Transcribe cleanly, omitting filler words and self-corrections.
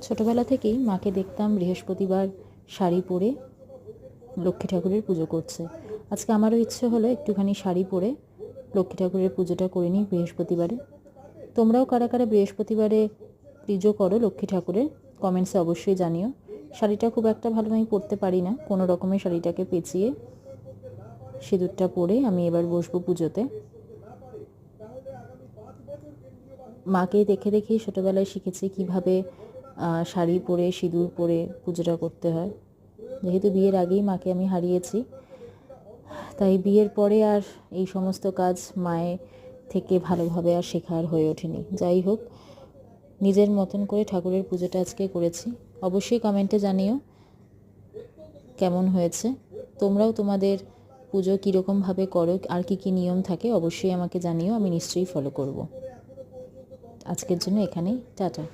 ছোটোবেলা থেকেই মাকে দেখতাম বৃহস্পতিবার শাড়ি পরে লক্ষ্মী ঠাকুরের পুজো করছে। আজকে আমারও ইচ্ছে হলো একটুখানি শাড়ি পরে লক্ষ্মী ঠাকুরের পুজোটা করে নিই বৃহস্পতিবারে। তোমরাও কারা কারা বৃহস্পতিবারে পুজো করো লক্ষ্মী ঠাকুরের, কমেন্টসে অবশ্যই জানিও। শাড়িটা খুব একটা ভালো আমি পরতে পারি না, কোনো রকমের শাড়িটাকে পেঁচিয়ে সিঁদুরটা পরে আমি এবার বসবো পুজোতে। মাকে দেখে দেখেই ছোটোবেলায় শিখেছি কীভাবে শাড়ি পরে সিঁদুর পরে পুজোটা করতে হয়। যেহেতু বিয়ের আগেই মাকে আমি হারিয়েছি, তাই বিয়ের পরে আর এই সমস্ত কাজ মায়ের থেকে ভালোভাবে আর শেখার হয়ে ওঠেনি। যাই হোক, নিজের মতন করে ঠাকুরের পুজোটা আজকে করেছি। অবশ্যই কমেন্টে জানিও কেমন হয়েছে। তোমরাও তোমাদের পুজো কীরকমভাবে করো, আর কি কি নিয়ম থাকে অবশ্যই আমাকে জানিও, আমি নিশ্চয়ই ফলো করব। আজকের জন্য এখানেই টাটা।